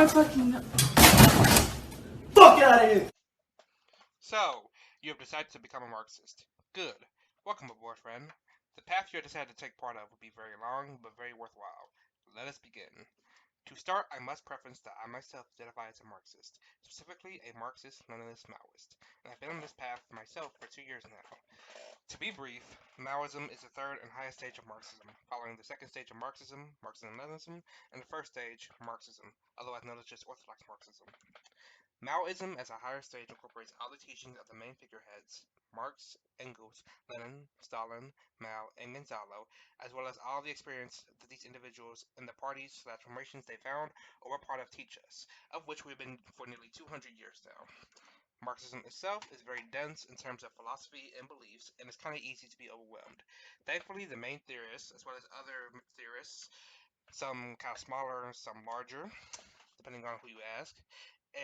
I fucking... Fuck out of here! So, you have decided to become a Marxist. Good. Welcome aboard, friend. The path you have decided to take part of will be very long, but very worthwhile. Let us begin. To start, I must preference that I myself identify as a Marxist, specifically a Marxist-Leninist-Maoist, and I've been on this path myself for 2 years now. To be brief, Maoism is the third and highest stage of Marxism, following the second stage of Marxism, Marxism-Leninism, and the first stage, Marxism, otherwise known as just Orthodox Marxism. Maoism as a higher stage incorporates all the teachings of the main figureheads, Marx, Engels, Lenin, Stalin, Mao, and Gonzalo, as well as all the experience that these individuals and the parties/formations they found or were part of teach us, of which we've been for nearly 200 years now. Marxism itself is very dense in terms of philosophy and beliefs, and it's kind of easy to be overwhelmed. Thankfully, the main theorists, as well as other theorists, some kind of smaller, some larger, depending on who you ask,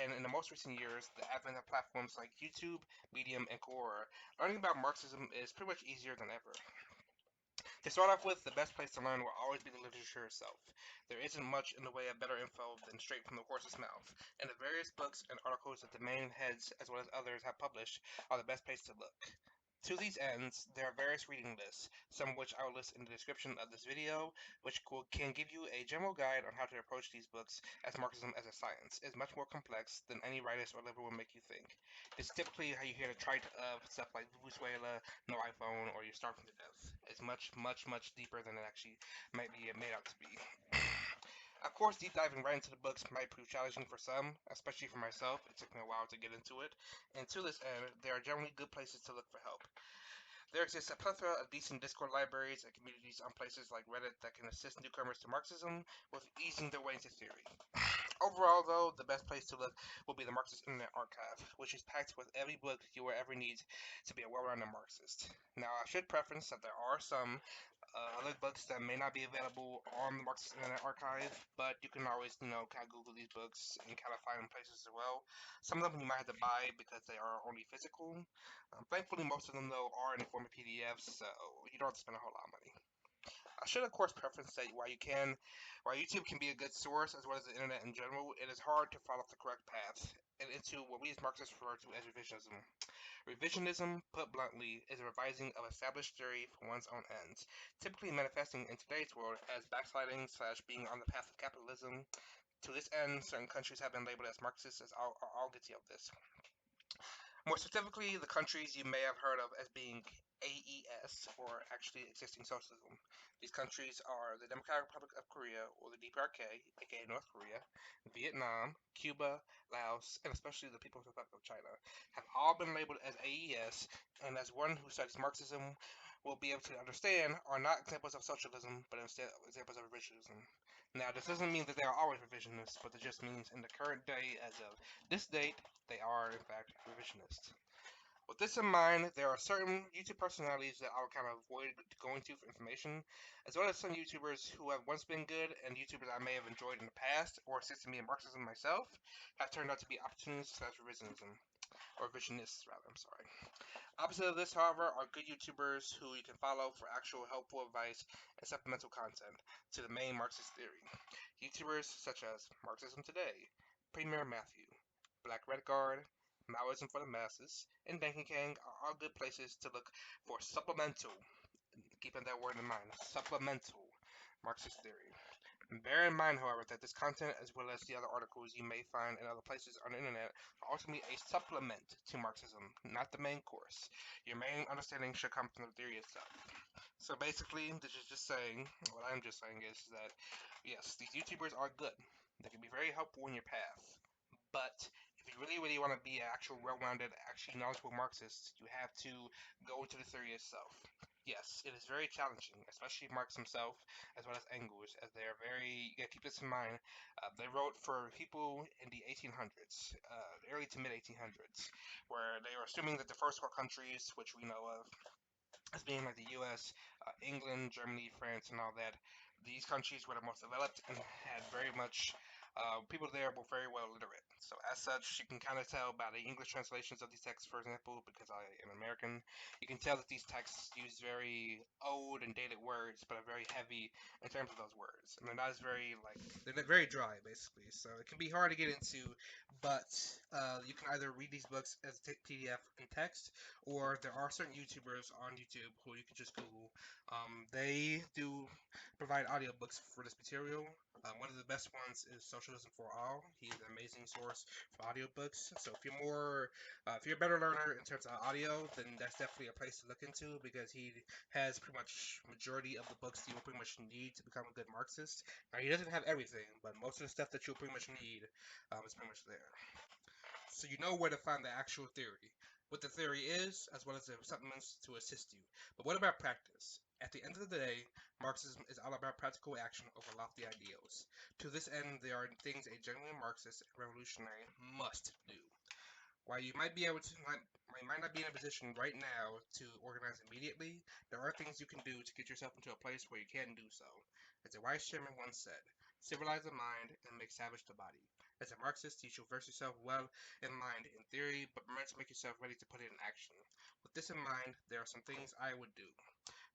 and in the most recent years, the advent of platforms like YouTube, Medium, and Quora, learning about Marxism is pretty much easier than ever. To start off with, the best place to learn will always be the literature itself. There isn't much in the way of better info than straight from the horse's mouth, and the various books and articles that the main heads as well as others have published are the best place to look. To these ends, there are various reading lists, some of which I will list in the description of this video, which can give you a general guide on how to approach these books, as Marxism as a science is much more complex than any rightist or liberal will make you think. It's typically how you hear the trite of stuff like Venezuela, no iPhone, or you're starving to death. It's much, much, much deeper than it actually might be made out to be. Of course, deep diving right into the books might prove challenging for some, especially for myself. It took me a while to get into it, and to this end, there are generally good places to look for help. There exists a plethora of decent Discord libraries and communities on places like Reddit that can assist newcomers to Marxism with easing their way into theory. Overall, though, the best place to look will be the Marxist Internet Archive, which is packed with every book you will ever need to be a well-rounded Marxist. Now, I should preference that there are some other books that may not be available on the Marxist Internet Archive, but you can always, kind of Google these books and kind of find them places as well. Some of them you might have to buy because they are only physical. Thankfully, most of them, though, are in the form of PDFs, so you don't have to spend a whole lot of money. I should, of course, preference that while YouTube can be a good source as well as the internet in general, it is hard to follow the correct path and into what we as Marxists refer to as revisionism. Revisionism, put bluntly, is a revising of established theory for one's own ends, typically manifesting in today's world as backsliding/being on the path of capitalism. To this end, certain countries have been labeled as Marxists as all guilty of this. More specifically, the countries you may have heard of as being AES, or actually existing socialism. These countries are the Democratic Republic of Korea, or the DPRK, aka North Korea, Vietnam, Cuba, Laos, and especially the People's Republic of China, have all been labeled as AES, and as one who studies Marxism will be able to understand, are not examples of socialism, but instead examples of revisionism. Now, this doesn't mean that they are always revisionists, but it just means in the current day, as of this date, they are, in fact, revisionists. With this in mind, there are certain YouTube personalities that I would kind of avoid going to for information, as well as some YouTubers who have once been good and YouTubers I may have enjoyed in the past or assisted me in Marxism myself have turned out to be opportunists/revisionists, I'm sorry. Opposite of this, however, are good YouTubers who you can follow for actual helpful advice and supplemental content to the main Marxist theory. YouTubers such as Marxism Today, Premier Matthew, Black Red Guard, Maoism for the Masses, and Banking Kang are all good places to look for supplemental, keeping that word in mind, supplemental Marxist theory. Bear in mind, however, that this content, as well as the other articles you may find in other places on the internet, are ultimately a supplement to Marxism, not the main course. Your main understanding should come from the theory itself. So basically, this is just saying, what I'm just saying is that, yes, these YouTubers are good. They can be very helpful in your path. But if you really, really want to be an actual well-rounded, actually knowledgeable Marxist, you have to go into the theory itself. Yes, it is very challenging, especially Marx himself, as well as Engels, as they are very, you gotta keep this in mind, they wrote for people in the 1800s, early to mid-1800s, where they were assuming that the first world countries, which we know of as being like the US, England, Germany, France, and all that, these countries were the most developed and had very much, people there were very well literate. So as such, you can kind of tell by the English translations of these texts, for example, because I am American, you can tell that these texts use very old and dated words, but are very heavy in terms of those words, and they're not as very they're very dry, basically. So it can be hard to get into, but you can either read these books as a PDF in text, or there are certain YouTubers on YouTube who you can just Google. They do provide audiobooks for this material. One of the best ones is Socialism for All. He's an amazing source for audiobooks. So if you're a better learner in terms of audio, then that's definitely a place to look into because he has pretty much majority of the books you will pretty much need to become a good Marxist. Now, he doesn't have everything, but most of the stuff that you'll pretty much need is pretty much there. So you know where to find the actual theory, what the theory is, as well as the supplements to assist you. But what about practice? At the end of the day, Marxism is all about practical action over lofty ideals. To this end, there are things a genuine Marxist and revolutionary must do. While you might not be in a position right now to organize immediately, there are things you can do to get yourself into a place where you can do so. As a wise chairman once said, civilize the mind and make savage the body. As a Marxist, you should verse yourself well in mind in theory, but remember to make yourself ready to put it in action. With this in mind, there are some things I would do.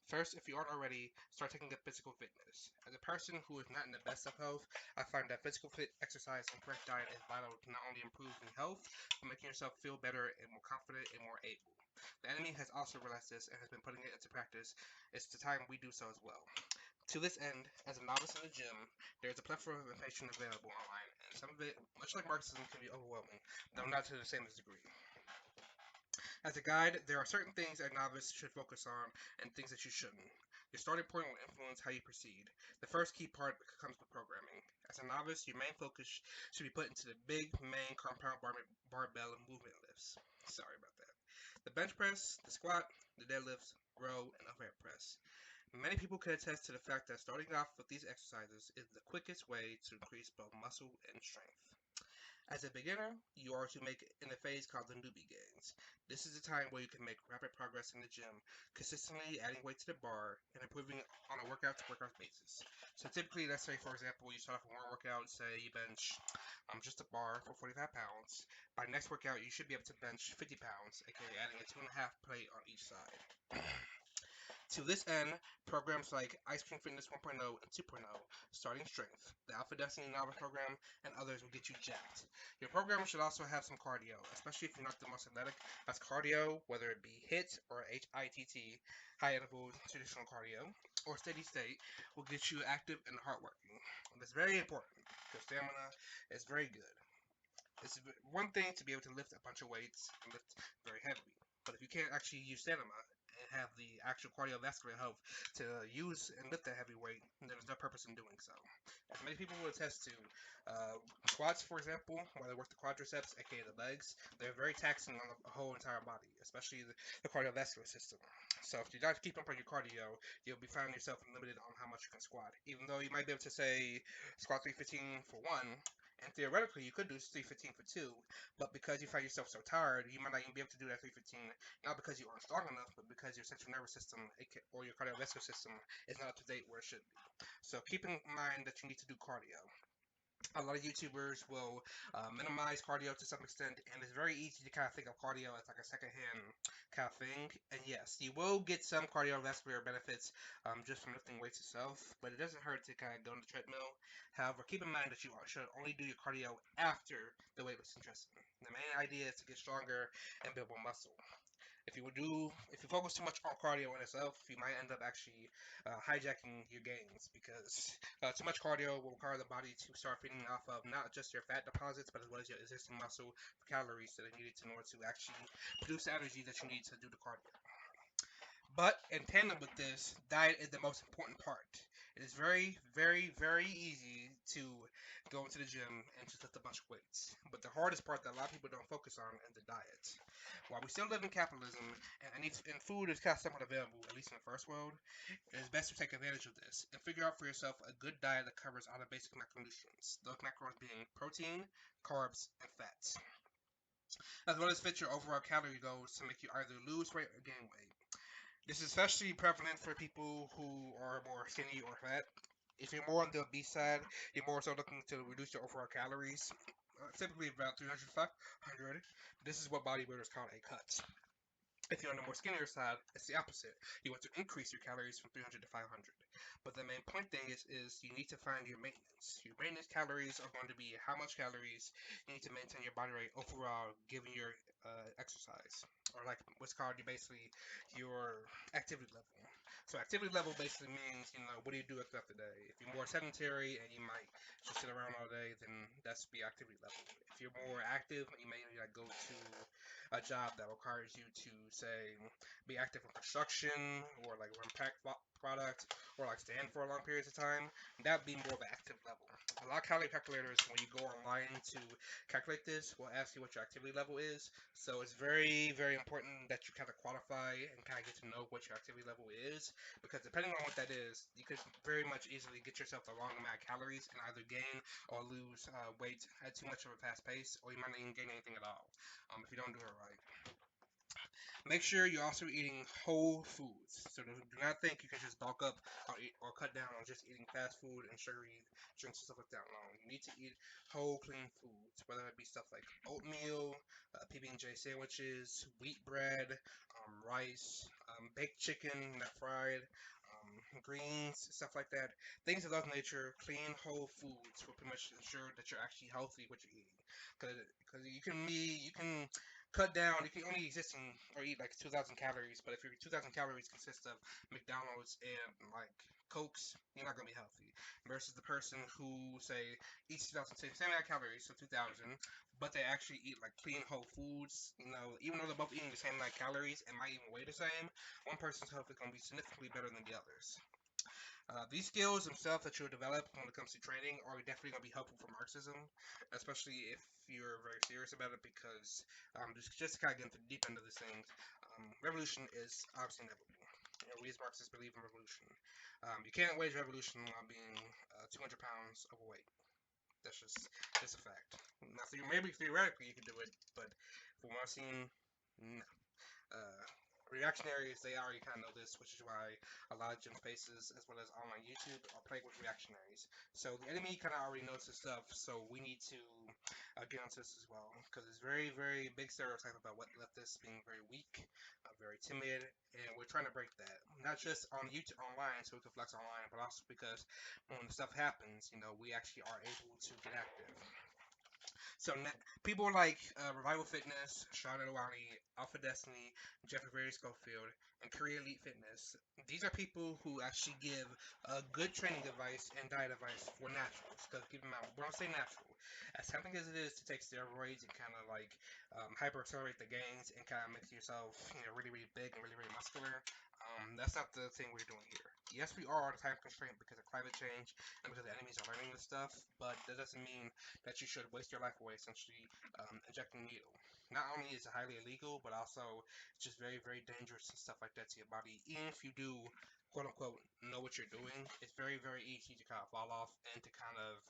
First, if you aren't already, start taking up physical fitness. As a person who is not in the best of health, I find that physical fit exercise and correct diet is vital to not only improving health, but making yourself feel better and more confident and more able. The enemy has also realized this and has been putting it into practice. It's the time we do so as well. To this end, as a novice in the gym, there is a plethora of information available online, and some of it, much like Marxism, can be overwhelming, though not to the same degree. As a guide, there are certain things a novice should focus on and things that you shouldn't. Your starting point will influence how you proceed. The first key part comes with programming. As a novice, your main focus should be put into the big, main compound barbell movement lifts. Sorry about that. The bench press, the squat, the deadlifts, row, and overhead press. Many people can attest to the fact that starting off with these exercises is the quickest way to increase both muscle and strength. As a beginner, you are to make in a phase called the newbie gains. This is a time where you can make rapid progress in the gym, consistently adding weight to the bar and improving on a workout to workout basis. So typically, let's say for example, you start off with one workout, say you bench just a bar for 45 pounds. By next workout, you should be able to bench 50 pounds, aka adding a 2.5 plate on each side. To this end, programs like Ice Cream Fitness 1.0 and 2.0, Starting Strength, the Alpha Destiny Novice Program, and others will get you jacked. Your program should also have some cardio, especially if you're not the most athletic, as cardio, whether it be HIIT or HITT, high interval traditional cardio, or steady state, will get you active and hardworking. And it's very important because stamina is very good. It's one thing to be able to lift a bunch of weights and lift very heavy, but if you can't actually use stamina and have the actual cardiovascular health to use and lift that heavy weight, then there's no purpose in doing so. As many people will attest to, squats, for example, while they work the quadriceps, aka the legs, they're very taxing on the whole entire body, especially the cardiovascular system. So if you don't keep up on your cardio, you'll be finding yourself limited on how much you can squat. Even though you might be able to say squat 315 for one, and theoretically, you could do 315 for 2, but because you find yourself so tired, you might not even be able to do that 315, not because you aren't strong enough, but because your central nervous system or your cardiovascular system is not up to date where it should be. So keep in mind that you need to do cardio. A lot of YouTubers will minimize cardio to some extent, and it's very easy to kind of think of cardio as like a secondhand kind of thing. And yes, you will get some cardiovascular benefits just from lifting weights itself, but it doesn't hurt to kind of go on the treadmill. However, keep in mind that you should only do your cardio after the weightlifting session. The main idea is to get stronger and build more muscle. If you focus too much on cardio in itself, you might end up actually hijacking your gains because too much cardio will require the body to start feeding off of not just your fat deposits, but as well as your existing muscle calories that are needed in order to actually produce the energy that you need to do the cardio. But in tandem with this, diet is the most important part. It is very, very, very easy to go into the gym and just lift a bunch of weights. But the hardest part that a lot of people don't focus on is the diet. While we still live in capitalism and food is kind of somewhat available, at least in the first world, it is best to take advantage of this and figure out for yourself a good diet that covers all the basic macronutrients. Those macros being protein, carbs, and fats, as well as fit your overall calorie goals to make you either lose weight or gain weight. This is especially prevalent for people who are more skinny or fat. If you're more on the obese side, you're more so looking to reduce your overall calories. typically about 300 to 500. This is what bodybuilders call a cut. If you're on the more skinnier side, it's the opposite. You want to increase your calories from 300 to 500. But the main point thing is you need to find your maintenance. Your maintenance calories are going to be how much calories you need to maintain your body weight overall given your exercise. Or like what's called basically your activity level. So activity level basically means, what do you do throughout the day? If you're more sedentary and you might just sit around all day, then that's be activity level. If you're more active, you may like go to a job that requires you to say be active in construction or like run pack product or like stand for long periods of time, that'd be more of an active level. A lot of calorie calculators, when you go online to calculate this, will ask you what your activity level is. So it's very, very important that you kind of qualify and kind of get to know what your activity level is, because depending on what that is, you could very much easily get yourself the wrong amount of calories and either gain or lose weight at too much of a fast pace, or you might not even gain anything at all if you don't do it right. Make sure you're also eating whole foods. So do not think you can just bulk up or cut down on just eating fast food and sugary drinks and stuff like that. No, you need to eat whole, clean foods, whether it be stuff like oatmeal, PB&J sandwiches, wheat bread, rice, baked chicken, not fried, greens, stuff like that. Things of that nature. Clean, whole foods will pretty much ensure that you're actually healthy what you're eating. Because you can cut down. You can only exist in or eat like 2,000 calories, but if your 2,000 calories consist of McDonald's and like Cokes, you're not gonna be healthy. Versus the person who say eats 2,000 same amount of calories, so 2,000, but they actually eat like clean whole foods. Even though they're both eating the same amount of calories and might even weigh the same, one person's health is gonna be significantly better than the others. These skills themselves that you'll develop when it comes to training are definitely going to be helpful for Marxism, especially if you're very serious about it, because just to kind of get into the deep end of this thing, revolution is obviously inevitable. We as Marxists believe in revolution. You can't wage revolution while being 200 pounds overweight. That's a fact. Now, maybe theoretically you can do it, but from what I've seen, no. Uh, Reactionaries, they already kind of know this, which is why a lot of gym spaces as well as online YouTube are plagued with reactionaries. So the enemy kind of already knows this stuff, so we need to get onto this as well, because it's very, very big stereotype about what leftists being very weak, very timid, and we're trying to break that. Not just on YouTube online, so we can flex online, but also because when stuff happens, we actually are able to get active. So people like Revival Fitness, Charlotte Awani, Alpha Destiny, Jeffrey Schofield, and Korea Elite Fitness. These are people who actually give good training advice and diet advice for naturals. Because keep in mind, when I say natural, as tempting as it is to take steroids and kind of like hyper accelerate the gains and kind of make yourself really, really big and really, really muscular, that's not the thing we're doing here. Yes, we are on a time constraint because of climate change and because the enemies are learning this stuff, but that doesn't mean that you should waste your life away essentially injecting a needle. Not only is it highly illegal, but also it's just very, very dangerous and stuff like that to your body. Even if you do, quote unquote, know what you're doing, it's very, very easy to kind of fall off and to kind of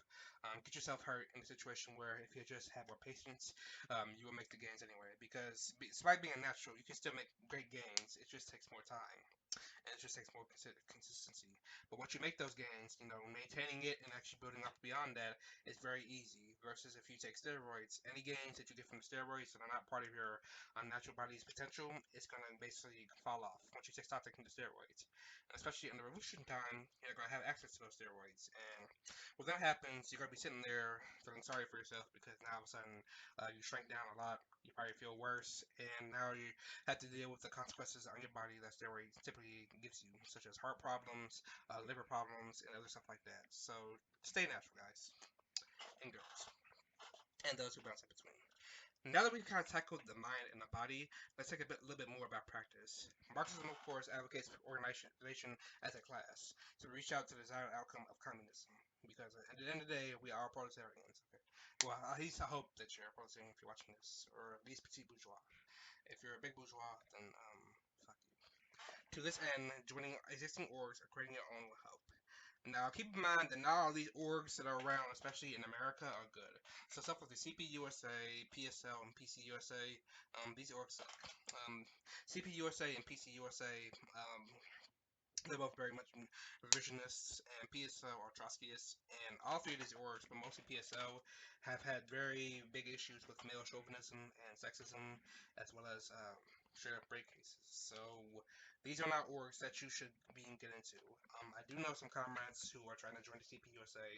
get yourself hurt in a situation where if you just have more patience, you will make the gains anyway. Because despite being a natural, you can still make great gains. It just takes more time and it just takes more consistency. But once you make those gains, maintaining it and actually building up beyond that is very easy. Versus if you take steroids, any gains that you get from the steroids that are not part of your natural body's potential, it's going to basically fall off once you stop taking the steroids. And especially in the revolution time, you're going to have access to those steroids. And when that happens, you're going to be sitting there feeling sorry for yourself because now all of a sudden you shrank down a lot. You probably feel worse, and now you have to deal with the consequences on your body that steroids typically gives you, such as heart problems, liver problems, and other stuff like that. So stay natural, guys and girls, and those who bounce in between. Now that we've kind of tackled the mind and the body, let's take little bit more about practice. Marxism, of course, advocates for organization as a class to reach out to the desired outcome of communism. Because at the end of the day, we are proletarians. Okay? Well, at least I hope that you're a proletarian if you're watching this, or at least petit bourgeois. If you're a big bourgeois, then fuck you. To this end, joining existing orgs or creating your own will help. Now, keep in mind that not all these orgs that are around, especially in America, are good. So stuff like the CPUSA, PSL, and PCUSA, these orgs suck. CPUSA and PCUSA They're both very much revisionists, and PSO are Trotskyists, and all three of these orgs, but mostly PSO, have had very big issues with male chauvinism and sexism, as well as straight up rape cases. So these are not orgs that you should be getting into. I do know some comrades who are trying to join the CPUSA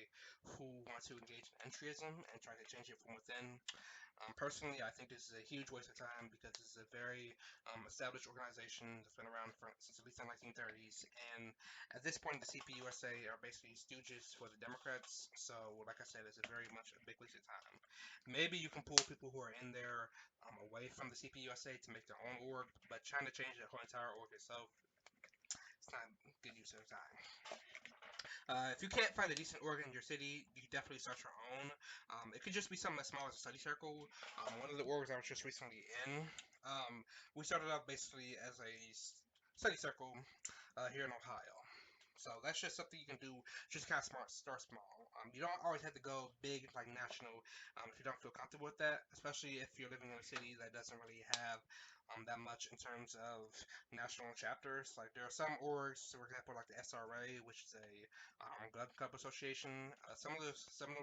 who want to engage in entryism and try to change it from within. Personally, I think this is a huge waste of time because this is a very established organization that's been around since at least the 1930s. And at this point, the CPUSA are basically stooges for the Democrats. So, like I said, it's a very much a big waste of time. Maybe you can pull people who are in there away from the CPUSA to make their own org, but trying to change the whole entire org itself, it's not good use of time. If you can't find a decent org in your city, you can definitely start your own. It could just be something as small as a study circle. One of the orgs I was just recently in, we started out basically as a study circle here in Ohio. So that's just something you can do, just kind of start small. You don't always have to go big, like national, if you don't feel comfortable with that, especially if you're living in a city that doesn't really have that much in terms of national chapters. Like there are some orgs, for example, like the SRA, which is a gun club association. Some of those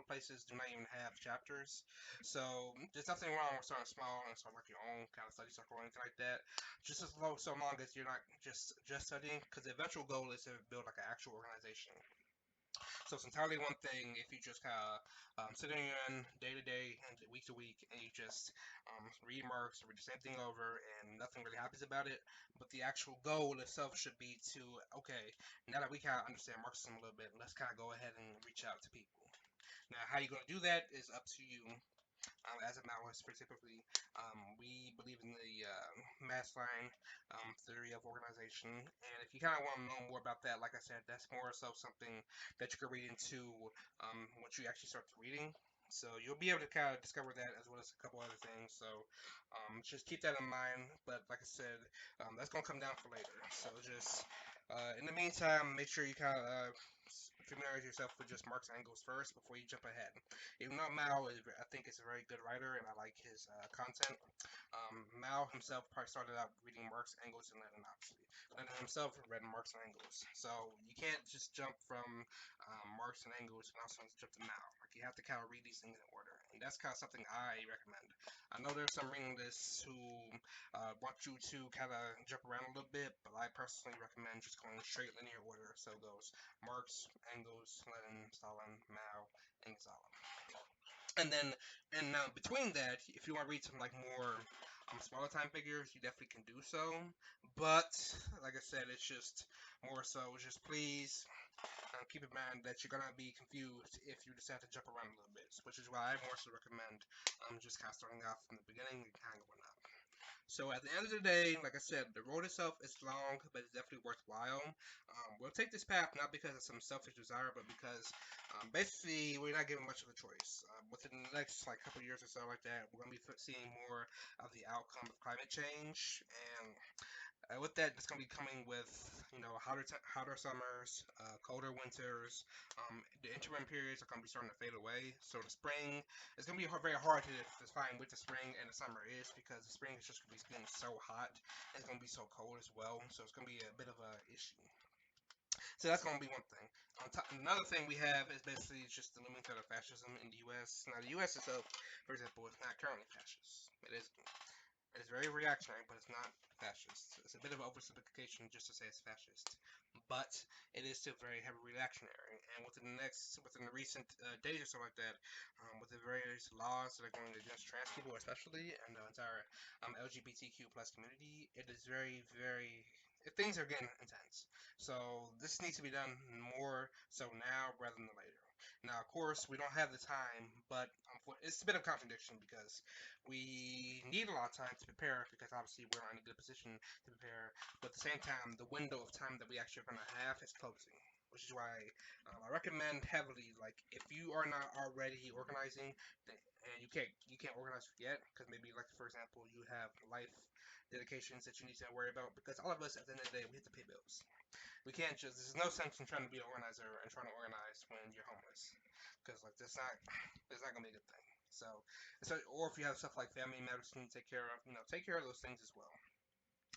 places do not even have chapters. So there's nothing wrong with starting small and starting like your own kind of study circle or anything like that. Just as low, so long as you're not just studying, because the eventual goal is to build like an actual organization. So it's entirely one thing if you just kind of sitting in day to day and week to week, and you just read Marx, read the same thing over, and nothing really happens about it. But the actual goal itself should be to, okay, now that we kind of understand Marxism a little bit, let's kind of go ahead and reach out to people. Now, how you're going to do that is up to you. As a Maoist, specifically, we believe in the mass line theory of organization. And if you kind of want to know more about that, like I said, that's more so something that you can read into once you actually start reading. So you'll be able to kind of discover that as well as a couple other things. So just keep that in mind. But like I said, that's going to come down for later. So just in the meantime, make sure you kind of familiarize yourself with just Marx and Engels first before you jump ahead. Even though Mao is, I think, is a very good writer and I like his content. Mao himself probably started out reading Marx, Engels, and Lenin, obviously. Lenin himself read Marx and Engels. So you can't just jump from Marx and Engels and also jump to Mao. Like you have to kind of read these things in order, and that's kind of something I recommend. I know there's some reading lists who want you to kind of jump around a little bit, but I personally recommend just going straight linear order. So it goes Marx, Engels, Lenin, Stalin, Mao, and Stalin. And then, and now between that, if you want to read some like more smaller time figures, you definitely can do so. But like I said, it's just more so just please keep in mind that you're gonna be confused if you decide to jump around a little bit, which is why I more so recommend just kind of starting off from the beginning and kind of going up. So at the end of the day, like I said, the road itself is long, but it's definitely worthwhile. We'll take this path not because of some selfish desire, but because basically we're not given much of a choice. Within the next like couple years or so, like that, we're gonna be seeing more of the outcome of climate change, and with that, it's going to be coming with hotter summers, colder winters. The interim periods are going to be starting to fade away. So the spring is going to be very hard to define what the spring and the summer is because the spring is just going to be getting so hot and it's going to be so cold as well. So it's going to be a bit of a issue. So that's going to be one thing. Another thing we have is basically just the looming threat of fascism in the U.S. Now the U.S. itself, for example, is not currently fascist. It is very reactionary, but it's not fascist. It's a bit of an oversimplification just to say it's fascist, but it is still very heavily reactionary. And within the recent days or so like that, with the various laws that are going against trans people, especially, and the entire LGBTQ plus community, it is very, very things are getting intense. So this needs to be done more so now rather than later. Now, of course, we don't have the time, but it's a bit of a contradiction because we need a lot of time to prepare because obviously we're not in a good position to prepare. But at the same time, the window of time that we actually are going to have is closing, which is why I recommend heavily. Like, if you are not already organizing, and you can't organize yet because maybe like for example you have life dedications that you need to worry about because all of us at the end of the day we have to pay bills. We can't just. There's no sense in trying to be an organizer and trying to organize when you're homeless, because like that's not gonna be a good thing. So, or if you have stuff like family matters you need to take care of, take care of those things as well.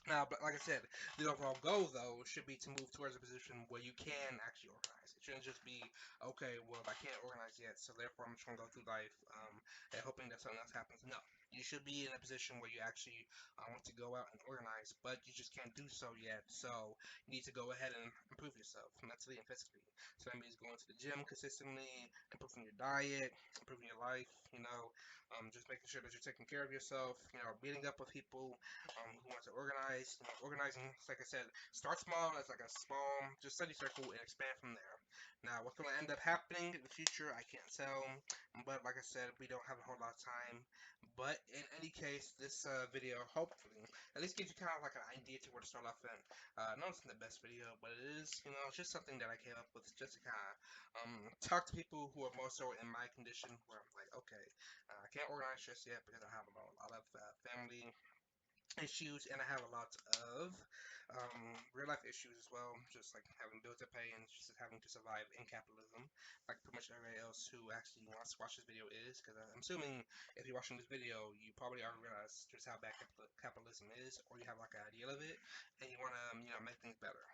Now, but like I said, the overall goal, though, should be to move towards a position where you can actually organize. It shouldn't just be, okay, well, I can't organize yet, so therefore I'm just going to go through life and hoping that something else happens. No. You should be in a position where you actually want to go out and organize, but you just can't do so yet. So you need to go ahead and improve yourself mentally and physically. So that means going to the gym consistently, improving your diet, improving your life, just making sure that you're taking care of yourself, meeting up with people who wants to organize. Organizing, like I said, start small as like a small just study circle and expand from there. Now, what's going to end up happening in the future, I can't tell, but like I said, we don't have a whole lot of time. But in any case, this video hopefully at least gives you kind of like an idea to where to start off in. No, it's not the best video, but it is, it's just something that I came up with just to kind of talk to people who are more so in my condition, where I'm like, okay, I can't organize just yet because I have a lot of family issues, and I have a lot of real life issues as well, just like having bills to pay and just having to survive in capitalism, like pretty much everybody else who actually wants to watch this video is. Because I'm assuming if you're watching this video, you probably already realize just how bad capitalism is, or you have like an idea of it, and you want to make things better.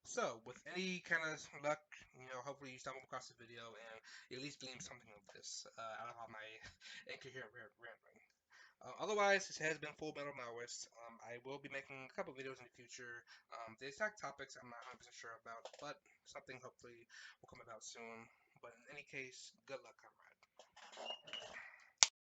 So, with any kind of luck, hopefully you stumble across this video and you at least glean something of this out of all my incoherent rambling. Otherwise, this has been Full Metal Maoist. I will be making a couple videos in the future. The exact topics I'm not 100% sure about, but something hopefully will come about soon. But in any case, good luck, comrade.